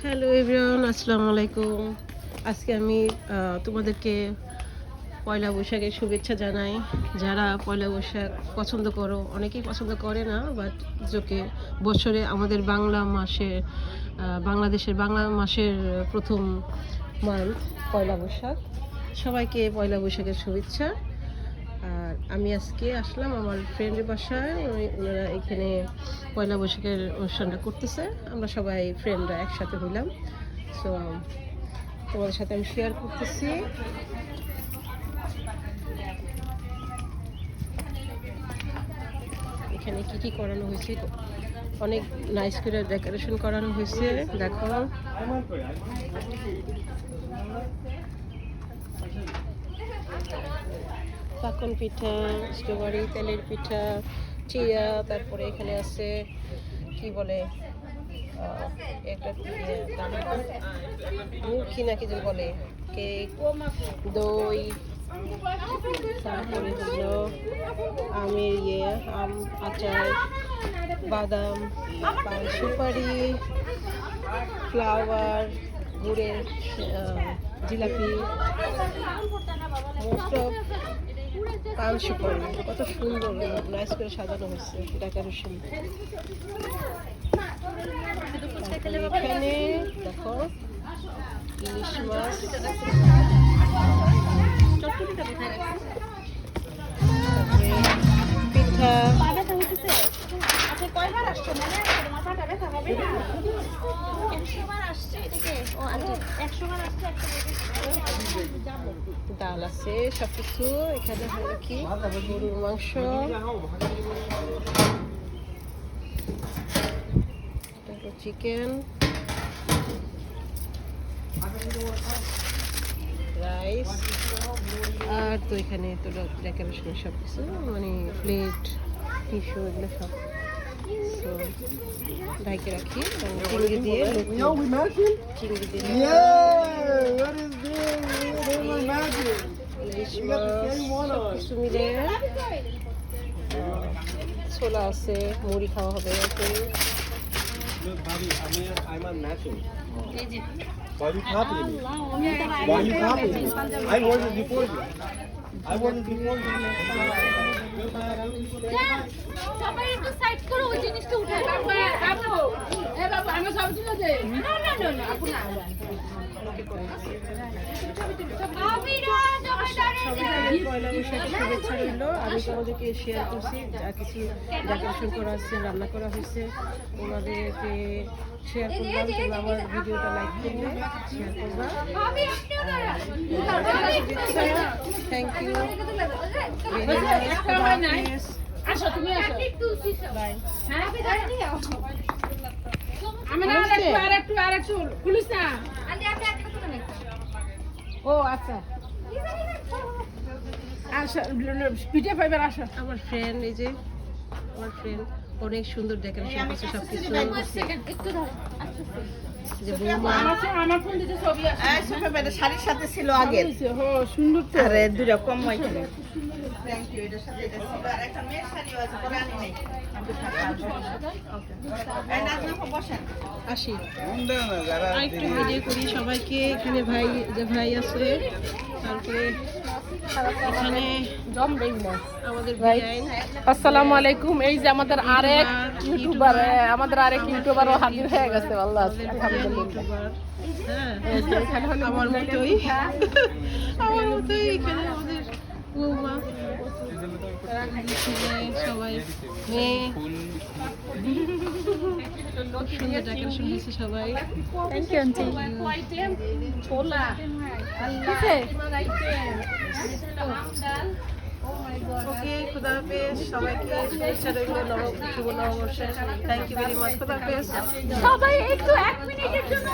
Hello everyone, আসসালামু আলাইকুম। আজকে আমি তোমাদেরকে পয়লা বৈশাখের শুভেচ্ছা জানাই। যারা পয়লা বৈশাখ পছন্দ করো, অনেকেই পছন্দ করে না, বাট যোকে বছরে আমাদের বাংলাদেশের বাংলা মাসের প্রথম মান্থ পয়লা বৈশাখ। সবাইকে পয়লা বৈশাখের শুভেচ্ছা। আর আমি আজকে আসলাম আমার ফ্রেন্ডের বাসায়। ওনারা এখানে পয়লা বৈশাখের অনুষ্ঠানটা করতেছে। আমরা সবাই ফ্রেন্ডরা একসাথে হইলাম। সো তোমাদের সাথে আমি শেয়ার করতেছি। এখানে কি কি করানো হয়েছে, অনেক নাইস করে ডেকোরেশন করানো হয়েছে। দেখো, পাকন পিঠা, স্ট্রবেরি, তেলের পিঠা, চিয়া, তারপরে এখানে আছে কি বলে একটা মুখি নাকি যে বলে, কেক, দই, তারপরে হলো আমের আম আচার, বাদাম, পান সুপারি, ফ্লাওয়ার, গুড়ের জিলাপি, মোস্ট অফ পান সুপারি। কত সুন্দর নাইস করে সাজানো হয়েছে ডেকোরেশন। এখানে দেখো ইলিশ মাছ, পিঠা, ডাল আছে, সবকিছু। এখানে হলো কি গরুর মাংস, চিকেন, রাইস, আর তো এখানে তো ডেকোরেশনের সব কিছু, মানে প্লেট, টিস্যু, এগুলো সব ঢাইকে রাখি চিংড়ি দিয়ে। চিংড়ি দিয়ে ইলিশ মাছ, সব কিছু মিলে ছোলা আছে, মুড়ি খাওয়া হবে। Why you copying me? Why you copying me? I wanted before you. I wanted before you. সবাই একটু সাইড করো, ওই জিনিসটা উঠাই। বাবা এ বাবা আমি সব ছিল যে না না না না আপু না পয়লা বৈশাখের শুভেচ্ছা রইল। আমি তোমাদেরকে শেয়ার করছি যা কিছু ডেকোরেশন করা হচ্ছে, রান্না করা হয়েছে, ওনাদেরকে শেয়ার করলাম। তোমরা আমার ভিডিওটা লাইক করলে শেয়ার করবা। Thank you. আসো তুমি আসো বাই। হ্যাঁ আমি না আরেকটু পুলিশ না ও আচ্ছা আসো পিঠে পাইবার আসো। আমার ফ্রেন্ড, এই যে আমার ফ্রেন্ড অনেক সুন্দর ডেকোরেশন করছে সবকিছু। একটু ধরো যে বৌমা আমার ফোন দিতে ছবি আসে ছোটবেলা শাড়ির সাথে ছিল আগে, সুন্দর তো আরে দুটো কম হয়েছে। Thank you. এটার সাথে এটা ছিল আর একটা মেয়ের শাড়িও আছে, পরে আনি নাই। এই নাজমা বসেন। আসি আর একটু ভিডিও করি সবাইকে। এখানে ভাই আছে, তারপরে এখানে আমাদের ভাইয়াইন। আসসালামু আলাইকুম। এই যে আমাদের আরেক ইউটিউবারও হাজির হয়ে গেছে। আল্লাহ আলহামদুলিল্লাহ। হ্যাঁ, আমার মতোই এখানে আমাদের বৌমা, সবাই মেয়ে, সুন্দর ডেকোরেশন হয়েছে সবাই। Thank you aunty. ওকে, খুদা হাফেজ। সবাইকে শুভেচ্ছা রইল শুভ নববর্ষের। Thank you very much. খুদা হাফেজ। সবাই একটু 1 মিনিটের জন্য